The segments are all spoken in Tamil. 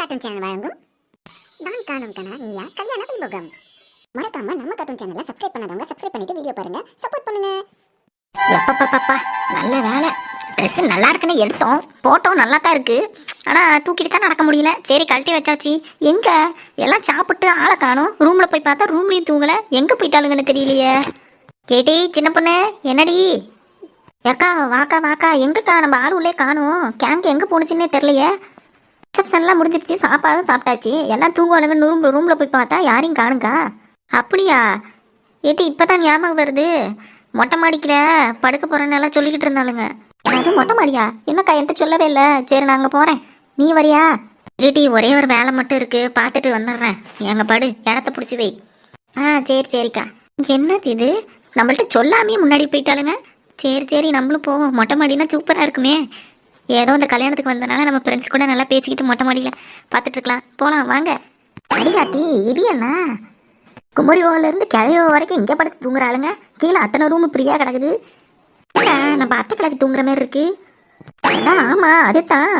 கார்ட்டூன் சேனல் வழங்கும் நான் காணும் கனா நீயா கல்யாண வைபோகம். மறக்காம நம்ம கார்ட்டூன் சேனலை சப்ஸ்கிரைப் பண்ணாதவங்க சப்ஸ்கிரைப் பண்ணிட்டு வீடியோ பாருங்க, சப்போர்ட் பண்ணுங்க. எப்பப்பப்பா நல்ல வேலை. ட்ரெஸ் நல்லா இருக்குன்னு எடுத்தோம், போட்டோம், நல்லா தான் இருக்கு. ஆனால் தூக்கிட்டு தான் நடக்க முடியல. சரி கழட்டி வச்சாச்சு. எங்கே எல்லாம் சாப்பிட்டு ஆளை காணும். ரூமில் போய் பார்த்தா ரூம்லேயும் தூங்கலை. எங்கே போயிட்டாளுங்கன்னு தெரியலையே. கேட்டி சின்ன பொண்ணு என்னடி? ஏக்கா வாக்கா வாக்கா. எங்கக்கா நம்ம ஆள் உள்ளே காணும். கேங்கு எங்கே போணுச்சுன்னே தெரியலையே. ரிசப்ஷன்லாம் முடிஞ்சிருச்சு, சாப்பாடும் சாப்பிட்டாச்சு, எல்லாம் தூங்குவானுங்க. ரூமில் போய் பார்த்தா யாரையும் காணுங்கா. அப்படியா ஏட்டி? இப்போ தான் ஞாபகம் வருது. மொட்டை மாடிக்கிற படுக்க போகிறேன்னெல்லாம் சொல்லிக்கிட்டு இருந்தாளுங்க. அது மொட்டை மாடியா? என்னக்கா என்கிட்ட சொல்லவே இல்லை. சரி நான் அங்கே போகிறேன், நீ வரியா? ரெடி, ஒரே ஒரு வேலை மட்டும் இருக்குது, பார்த்துட்டு வந்துடுறேன். எங்கள் படு, இடத்த பிடிச்சி வை. சரி சரிக்கா. என்னது இது, நம்மள்ட்ட சொல்லாமே முன்னாடி போயிட்டாளுங்க. சரி சரி நம்மளும் போவோம். மொட்டை மாடினா சூப்பராக இருக்குமே. ஏதோ இந்த கல்யாணத்துக்கு வந்தனால நம்ம ஃப்ரெண்ட்ஸ் கூட நல்லா பேசிக்கிட்டு மொட்டை மாடியில் பார்த்துட்ருக்கலாம். போகலாம் வாங்க. அடியாத்தி இது என்ன? குமரிவோலேருந்து கிழையோ வரைக்கும் இங்கே படுத்து தூங்குறாளுங்க. கீழே அத்தனை ரூமு ஃப்ரீயாக கிடக்குது. நம்ம அத்தை கிழக்கு தூங்குற மாதிரி இருக்கு. ஆமாம் அதுதான்.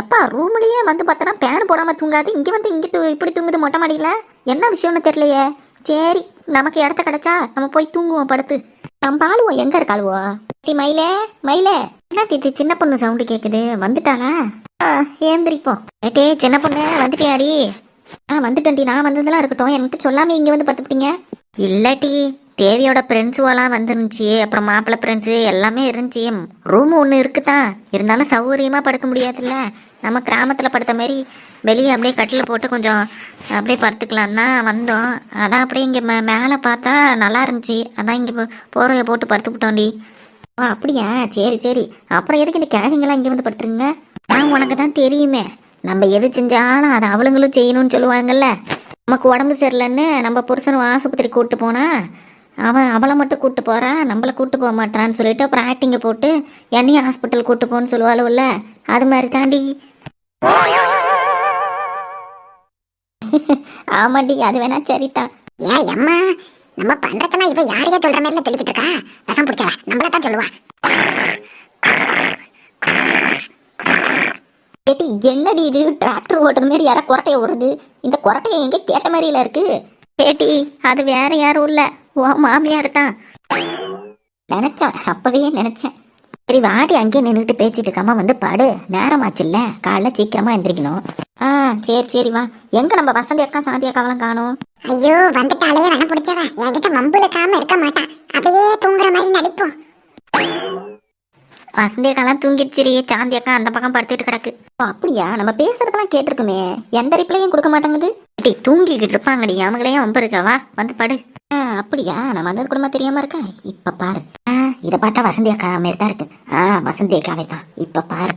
எப்பா ரூம்லேயே வந்து பார்த்தோன்னா பேன் போடாமல் தூங்காது, இங்கே வந்து இங்கே இப்படி தூங்குது மொட்டை மாடியில். என்ன விஷயம்னு தெரியலையே. சரி நமக்கு இடத்த கிடச்சா நம்ம போய் தூங்குவோம் படுத்து. நம்ம ஆளுவோம். எங்கே இருக்காளுவோ? டி மயிலே மயிலே. என்ன தீத்து சின்ன பொண்ணு சவுண்டு கேட்குது, வந்துட்டாளா? ஏந்திரிப்போம். ஏட்டே சின்ன பொண்ணு வந்துட்டியாடி? வந்துட்டேன்டி. நான் வந்ததெல்லாம் இருக்கட்டும், என்கிட்ட சொல்லாமல் இங்கே வந்து படுத்துக்கிட்டீங்க. இல்லாட்டி தேவியோட ஃப்ரெண்ட்ஸுவெல்லாம் வந்துருந்துச்சு, அப்புறம் மாப்பிள்ளை ஃப்ரெண்ட்ஸு எல்லாமே இருந்துச்சு. ரூமு ஒன்று இருக்குதான், இருந்தாலும் சௌகரியமாக படுக்க முடியாதுல்ல. நம்ம கிராமத்தில் படுத்த மாதிரி வெளியே அப்படியே கட்டில் போட்டு கொஞ்சம் அப்படியே படுத்துக்கலாம் தான் வந்தோம். அதான் அப்படியே இங்கே மேலே பார்த்தா நல்லா இருந்துச்சு, அதான் இங்கே போர்வையை போட்டு படுத்துக்கிட்டோண்டி. அப்படியா? சரி சரி. அப்புறம் எதுக்கு இந்த கிழவிங்கெல்லாம் இங்கே வந்து படுத்துருங்க? உனக்கு தான் தெரியுமே, நம்ம எது செஞ்சாலும் அதை அவளுங்களும் செய்யணும்னு சொல்லுவாங்கல்ல. நமக்கு உடம்பு சரியில்லைன்னு நம்ம புருஷனும் ஆஸ்பத்திரி கூப்பிட்டு போனா அவளை மட்டும் கூப்பிட்டு போறா, நம்மளை கூப்பிட்டு போக மாட்டான்னு சொல்லிட்டு அப்புறம் ஆக்டிங்கை போட்டு என்னையும் ஹாஸ்பிட்டல் கூப்பிட்டு போன்னு சொல்லுவாளுல்ல. அது மாதிரி தாண்டி. ஆமாண்டி, அது வேணா சரிதான். ஏன் அம்மா, நம்ம பண்றதெல்லாம் இவ யாரையா சொல்ற மாதிரில சொல்லிக்கிட்டு இருக்கா? ரசம் பிடிச்சவ நம்மள தான் சொல்லுவா. கேட்டி என்னடி இது? டிராக்டர் ஓட்டுற மாதிரி யாரா குரட்டையை ஓடுறது. இந்த குரட்டையை எங்கே கேட்ட மாதிரில இருக்கு. கேட்டி அது வேற யாரும் இல்லை, ஓ மாமியார் தான். நினைச்சேன், அப்பவே நினைச்சேன். சரி வாடி, அங்கேயே நின்றுட்டு பேசிட்டு இருக்காம வந்து பாடு. நேரமாச்சுல்ல, காலைல சீக்கிரமா எந்திரிக்கணும். சரி சரி வா. எங்க நம்ம வசந்தி அக்கா சாந்தி அக்காவெல்லாம் காணும்? ஐயோ வந்துட்டாலே வன பிடிச்சவ. என்கிட்ட மம்புலக்காம இருக்க மாட்டா, அப்படியே தூங்குற மாதிரி நடிப்போம். வசந்தி அக்காலாம் தூங்கிடுச்சிரி, சாந்தி அக்கா அந்த பக்கம் படுத்துட்டு கிடக்கு. அப்படியா? நம்ம பேசுறதெல்லாம் கேட்டிருக்குமே, எந்த ரிப்ளையும் கொடுக்க மாட்டேங்குது. டி தூங்கிக்கிட்டு இருப்பாங்கடி, அவங்களையும் வம்பு இருக்கவா வந்து படு. அப்படியா? நான் வந்தது கூடமா தெரியாம இருக்கா? இப்ப பாரு. இதை பார்த்தா வசந்தி அக்கா மாரி தான் இருக்கு. வசந்தி அக்காவே தான். இப்ப பாரு.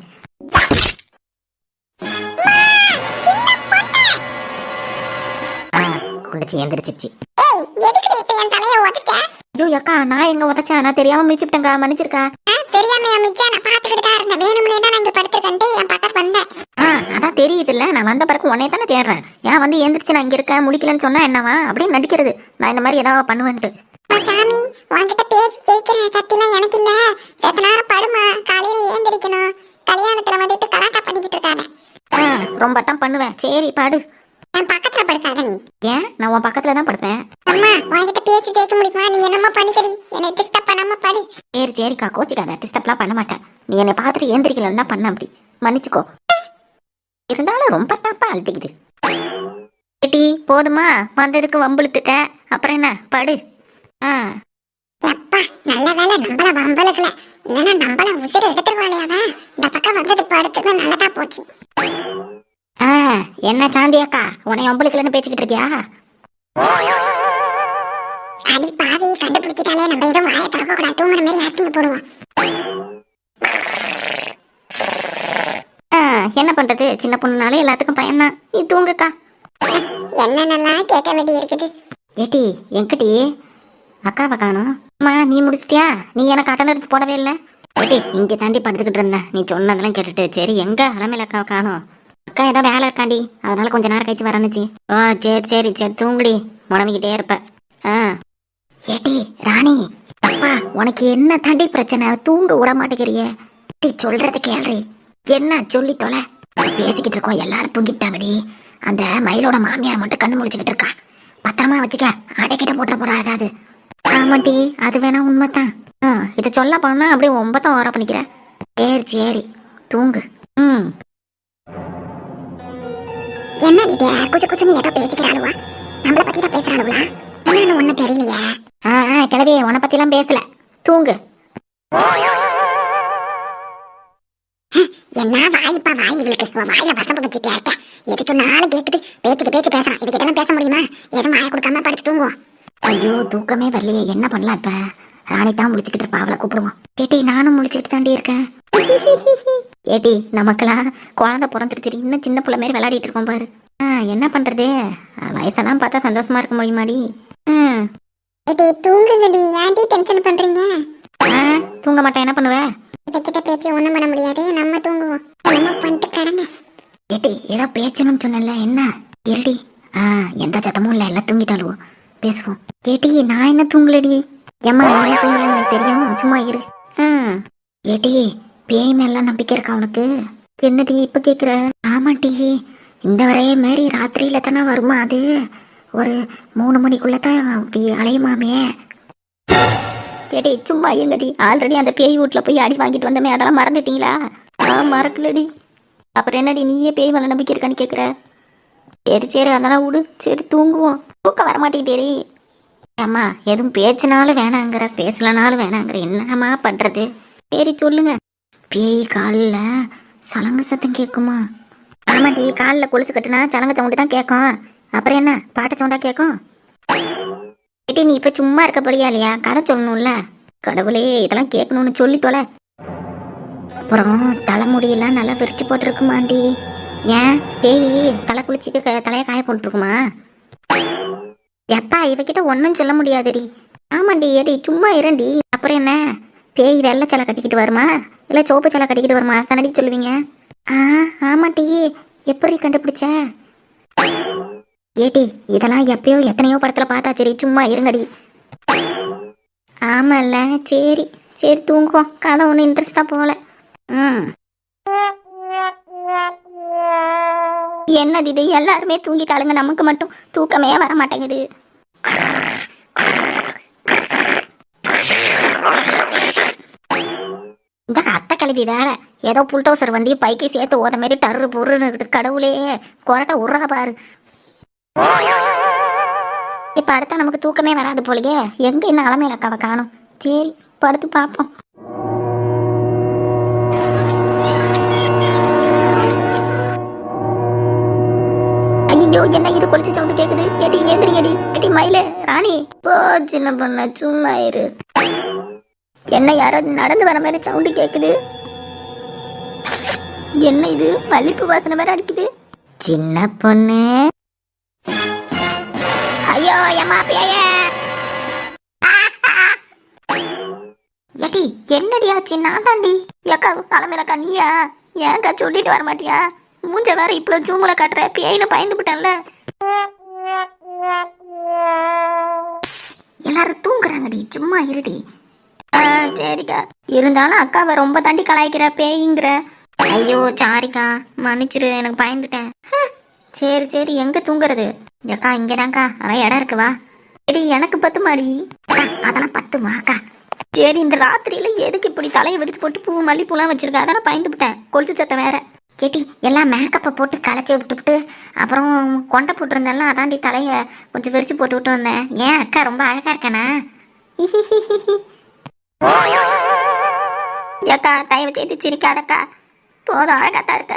குடிச்சு எந்திரிச்சிருச்சு. ஐயோ அக்கா, நான் எங்க உதச்சா? நான் தெரியாம மிச்சிட்டேங்க, மன்னிச்சிருக்கா. தெரியாம மிச்சா, நான் பாத்துக்கிட்டு தான் இருந்தேன். வேணும்னே தான் நான் இங்க படுத்துக்கிட்டு என் பக்கத்து வந்தேன். அதான் தெரியுதுல்ல, நான் வந்த பிறகு உன்னைய தானே தேடுறேன். ஏன் வந்து எந்திரிச்சு நான் இங்க இருக்கேன் முடிக்கலன்னு சொன்னா என்னவா அப்படின்னு நடிக்கிறது. நான் இந்த மாதிரி ஏதாவது பண்ணுவேன்ட்டு. சாமி உன்கிட்ட பேசி ஜெயிக்கிறேன் சத்திலாம் எனக்கு இல்ல. செத்த நேரம் படுமா, காலையில ஏந்திரிக்கணும். கல்யாணத்துல வந்துட்டு கலாட்டா பண்ணிக்கிட்டு இருக்காத. ரொம்ப தான் பண்ணுவேன். சரி பாடு. என் பக்கத்துல படுக்காத நீ. ஏன்? நான் உன் பக்கத்துல தான் படுப்பேன். அம்மா உன்கிட்ட பேசி ஜெயிக்க முடியுமா? நீ என்னமா பண்ணிக்கடி, என்னை டிஸ்டர்ப் பண்ணாம படு. சரி சரிக்கா, கோச்சிக்காத. டிஸ்டர்ப்லாம் பண்ண மாட்டேன். நீ என்னை பார்த்துட்டு ஏந்திரிக்கலன்னு தான் பண்ண, அப்படி மன்னிச்சுக்கோ. இருந்தாலும் ரொம்ப தாப்பா அழட்டிக்குது. கேட்டி போதுமா? வந்ததுக்கு வம்புழுத்துட்டேன், அப்புறம் என்ன படு. எப்பா நல்ல வேலை நம்மள வம்பலுக்கல, இல்லைன்னா நம்மள உசிரை எடுத்துருவாளையாவ. இந்த பக்கம் வந்தது படுத்துதான் நல்லதா போச்சு. என்ன சாந்தி அக்கா, உன்னை வம்புழுக்கலன்னு பேசிக்கிட்டு இருக்கியா? அடி பாவி, கண்டுபிடிச்சிட்டாலே. நம்ம எதுவும் வாயை திறக்க கூடாது, தூங்குற மாதிரி ஆக்டிங் போடுவோம். என்ன பண்றது, சின்ன பொண்ணுனாலே எல்லாத்துக்கும் பயன்தான். நீ தூங்குக்கா. என்னென்னலாம் கேட்க வேண்டி இருக்குது. ஏட்டி என்கிட்டி அக்காவை காணும். அம்மா நீ முடிச்சிட்டியா? நீ எனக்கு அட்டன் அடிச்சு போடவே இல்லை. ஏட்டி இங்கே தாண்டி படுத்துக்கிட்டு இருந்தேன், நீ சொன்னதெல்லாம் கேட்டுட்டு. சரி எங்க அலமையில அக்காவை காணும்? அக்கா ஏதோ வேலை இருக்காண்டி, அதனால கொஞ்ச நேரம் கழிச்சு வரணுச்சு. சரி சரி சரி தூங்குடி, முடமிக்கிட்டே இருப்ப. ஏட்டி ராணி, அப்பா உனக்கு என்ன தாண்டி பிரச்சனை? தூங்க விட மாட்டேங்கிறியே. சொல்றத கேள்றி, என்ன சொல்லி தொலை. பேசிக்கிட்டு இருக்கோம், எல்லாரும் தூங்கிட்டாங்கடி. அந்த மயிலோட மாமியார் மட்டும் கண்ணு முடிச்சுக்கிட்டு இருக்கா. பத்திரமா வச்சுக்க, அடைக்கிட்ட போட்டுற போறா ஏதாவது. ஆமாட்டி, அது வேணா உண்மைதான். இதை சொல்ல போனா அப்படியே 9 ஓர பண்ணிக்கிற. சரி சரி, தூங்கு. என்ன இது குசு குசுன்னு ஏதோ பேசிக்கிறாளுவா? நம்மள பத்தி தான் பேசுறாளுவா? என்னன்னு ஒண்ணும் தெரியலையே. கிளவி, உன்னை பத்திலாம் பேசல, தூங்கு. என்ன வாய்ப்பா வாய் இவளுக்கு, வாயில வசம்பு வச்சுட்டியாட்ட. எது சொன்னாலும் கேக்குது, பேச்சுக்கு பேச்சு பேசுறான். இதுக்கிட்டலாம் பேச முடியுமா? எதுவும் வாய கொடுக்காம படுத்து தூங்குவோம். ஐயோ, தூக்கமே வரலையே, என்ன பண்ணலாம் இப்ப? ராணி தான் முடிச்சுக்கிட்டு இருப்பா, அவளை கூப்பிடுவோம். ஏட்டி, நானும் முடிச்சுக்கிட்டு தாண்டி இருக்கேன். ஏட்டி, நமக்கெல்லாம் குழந்தை பிறந்துருச்சு, இன்னும் சின்ன பிள்ளை மாதிரி விளையாடிட்டு இருக்கோம் பாரு. என்ன பண்றது, வயசெல்லாம் பார்த்தா சந்தோஷமா இருக்க முடியுமாடி? தூங்குங்கடி, ஏன்டி டென்ஷன் பண்றீங்க? தூங்க மாட்டேன், என்ன பண்ணுவ? கிட்ட பேச்சு ஒண்ணும் பண்ண முடியாது, நம்ம தூங்குவோம். நம்ம பண்ணிட்டு கடங்க. ஏட்டி, ஏதோ பேச்சணும்னு சொன்னல, என்ன இருடி? எந்த சத்தமும் இல்ல, எல்லாம் தூங்கிட்டாலுவோ, பேசுவோம். ஏட்டி, நான் என்ன தூங்கலடி. ஏம்மா, நீ தூங்கலன்னு எனக்கு தெரியும், சும்மா இரு. ஏட்டி, பேய் மேலாம் நம்பிக்கை இருக்கா உனக்கு? என்னடி இப்ப கேக்குற? ஆமாட்டி, இந்த வரைய மாரி ராத்திரியில தானே வருமா அது? ஒரு 3 மணிக்குள்ளதான் அப்படி அலையுமாமே. கேட்டி, சும்மா இருங்கடி. ஆல்ரெடி அந்த பேய் வீட்டில் போய் அடி வாங்கிட்டு வந்தமே, அதெல்லாம் மறந்துட்டீங்களா? மறக்கலடி. அப்புறம் என்னடி நீயே பேய் மேலே நம்பிக்கை இருக்கான்னு கேட்குற? சரி சரி, அதெல்லாம் விடு. சரி தூங்குவோம். தூக்கம் வரமாட்டேங்குதேடி. அம்மா, எதுவும் பேச்சினாலும் வேணாங்கிற, பேசலனாலும் வேணாங்கிற, என்னம்மா பண்ணுறது? சரி சொல்லுங்க. பேய் காலில் சலங்க சத்தம் கேட்குமா? ஆமாட்டி, காலில் கொலுசு கட்டுனா சலங்க சவுண்டு தான் கேட்கும். அப்புறம் என்ன பாட்டு சவுண்டா கேட்கும்? ஏட்டி, நீ இப்ப சும்மா இருக்க போலியா இல்லையா? கதை சொல்லணும்ல. கடவுளே, இதெல்லாம் கேட்கணும்னு சொல்லி தொலை. அப்புறம் தலைமுடியெல்லாம் நல்லா விரிச்சு போட்டுருக்குமாண்டி. ஏன் பேய் தலை குளிச்சுட்டு தலையை காய போட்டுருக்குமா? எப்பா, இவகிட்ட ஒன்றும் சொல்ல முடியாதுடி. ஆமாண்டி. ஏடி சும்மா இரண்டி. அப்புறம் என்ன, பேய் வெள்ளை சிலை கட்டிக்கிட்டு வருமா இல்லை சோப்பு சிலை கட்டிக்கிட்டு வருமா தானடி சொல்லுவீங்க? ஆமாண்டி. எப்படி கண்டுபிடிச்ச? ஏட்டி, இதெல்லாம் எப்பயோ எத்தனையோ படத்துல பார்த்தா. சரி சும்மா இருங்கடி. ஆமால்ல, சரி சரி தூங்குவோம். கதை ஒன்றும் இன்ட்ரெஸ்டா போகல. என்னது இது, எல்லாருமே தூங்கிட்டாளுங்க, நமக்கு மட்டும் தூக்கமே வர மாட்டேங்குது. இந்த அத்தை கழுவி வேற ஏதோ புல்டோசர் வண்டி பைக்கை சேர்த்து ஓட மாதிரி டர்ரு பொருன்னு. கடவுளே, கொரட்டை உர்றா பாரு. இப்ப அடுத்தா நமக்கு தூக்கமே வராது போலயே. எங்க இன்னும் அலமையில அக்காவை காணும். சரி படுத்து பார்ப்போம். ஐயோ, என்ன இது கொலிச்சு சவுண்டு கேக்குது? ஏட்டி ஏந்திரிங்கடி. ஏட்டி மயில ராணி, போ சின்ன பொண்ணு, சும்மா இரு. என்ன யாரோ நடந்து வர மாதிரி சவுண்டு கேக்குது. என்ன இது, மல்லிப்பூ வாசனை வேற அடிக்குது. சின்ன பொண்ணு, ஐயோ எம்மா பேய. ஏட்டி என்னடி ஆச்சு? நான் தாண்டி. ஏக்கா தலைமையிலக்கா நீயா? ஏன்க்கா சொல்லிட்டு வர மாட்டியா? மூஞ்ச வேற இவ்வளோ ஜூமுல காட்டுற, பேயின்னு பயந்து விட்டேன்ல. எல்லாரும் தூங்குறாங்கடி, சும்மா இருடி. சரிக்கா, இருந்தாலும் அக்காவை ரொம்ப தாண்டி கலாய்க்கிற, பேய்ங்கிற. ஐயோ சாரிக்கா, மன்னிச்சிரு, எனக்கு பயந்துட்டேன். சரி சரி, எங்க தூங்குறது? அக்கா இங்கதான்க்கா, அதான் இடம் இருக்குவா. சரி எனக்கு 10 மாடி. அதெல்லாம் 10 வாக்கா. சரி, இந்த ராத்திரியில எதுக்கு இப்படி தலையை விரிச்சு போட்டு பூ மல்லிப்பூலாம் வச்சிருக்க? அதெல்லாம் பயந்து விட்டேன், கொலுசு சத்தம் வேற. கேட்டி எல்லாம் மேக்கப்பை போட்டு களைச்சி விட்டுவிட்டு அப்புறம் கொண்டை போட்டிருந்தேன்ல, அதாண்டி தலையை கொஞ்சம் விரிச்சு போட்டு விட்டு வந்தேன். ஏன் அக்கா ரொம்ப அழகா இருக்கேனா? ஏக்கா தயவு செய்து சிரிக்காதக்கா, போதும், அழகாத்தான் இருக்க.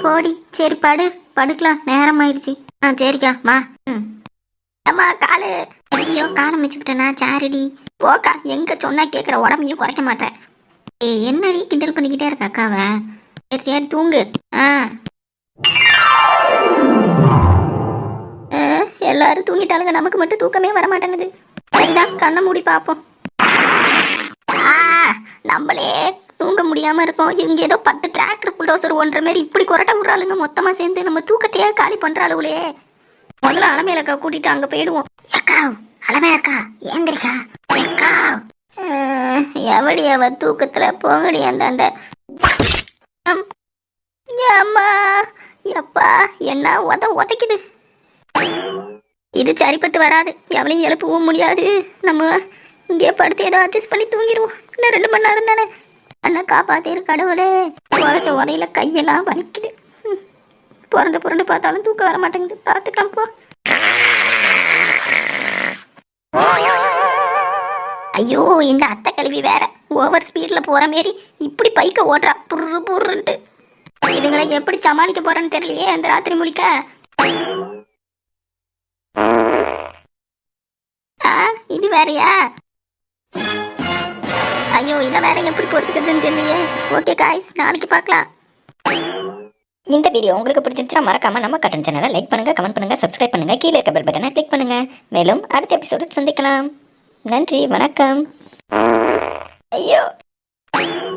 போடி. சரி படு, படுக்கலாம், நேரம் ஆயிடுச்சு. சரிக்கா வா. அம்மா காலு. ஐயோ காலை மிச்சுக்கிட்டேனா? சாரிடி. போக்கா, எங்க சொன்னா கேட்குற, உடம்பையும் குறைக்க மாட்டேன். என்னடி கிண்டல் பண்ணிக்கிட்டே இருக்க அக்காவை? சரி சரி தூங்கு. எல்லாரும் தூங்கிட்டாளுங்க, நமக்கு மட்டும் தூக்கமே வர மாட்டேங்குது. சரிதான், கண்ணை மூடி பார்ப்போம். நம்மளே தூங்க முடியாம இருக்கோம், இவங்க ஏதோ 10 டிராக்டர் புல்டோசர் ஒன்ற மாதிரி இப்படி கொரட்டை விடுறாளுங்க, மொத்தமா சேர்ந்து நம்ம தூக்கத்தையே காலி பண்றாளுங்களே. முதல்ல அலமேலக்கா கூட்டிட்டு அங்க போயிடுவோம். அக்கா அலமேலக்கா ஏந்திரிக்கா. அக்கா எவடி அவ தூக்கத்துல போங்கடி அந்தாண்ட. அம்மா எப்பா என்ன உதைக்குது. இது சரிப்பட்டு வராது. எவளையும் எழுப்பவும் முடியாது. நம்ம இங்கே படுத்து ஏதோ அட்ஜஸ்ட் பண்ணி தூங்கிடுவோம். இன்னும் 2 மணி நேரம் தானே. அண்ணா காப்பாத்திரு கடவுளே. உதச்ச உதையில கையெல்லாம் வலிக்குது. புரண்டு புரண்டு பார்த்தாலும் தூக்கம் வர மாட்டேங்குது. பார்த்துக்கலாம் போ. ஐயோ இந்த அத்தை கழுவி வேற ஓவர் ஸ்பீடில் போகிற மாரி இப்படி பைக்கை ஓட்டுறா புர்ரு புர்ருன்ட்டு. இதுங்களை எப்படி சமாளிக்க போறேன்னு தெரியலையே அந்த ராத்திரி முழிக்க. இது வேறயா? ஐயோ இதை வேற எப்படி பொறுத்துக்கிறதுன்னு தெரியலையே. ஓகே காய்ஸ், நாளைக்கு பார்க்கலாம். இந்த வீடியோ உங்களுக்கு பிடிச்சிருச்சா மறக்காம நம்ம கார்ட்டூன் சேனலை லைக் பண்ணுங்க, கமெண்ட் பண்ணுங்க, சப்ஸ்கிரைப் பண்ணுங்க, கீழே இருக்க பெல் பட்டனை கிளிக் பண்ணுங்க. மேலும் அடுத்த எபிசோடு சந்திக்கலாம். நன்றி, வணக்கம். ஐயோ.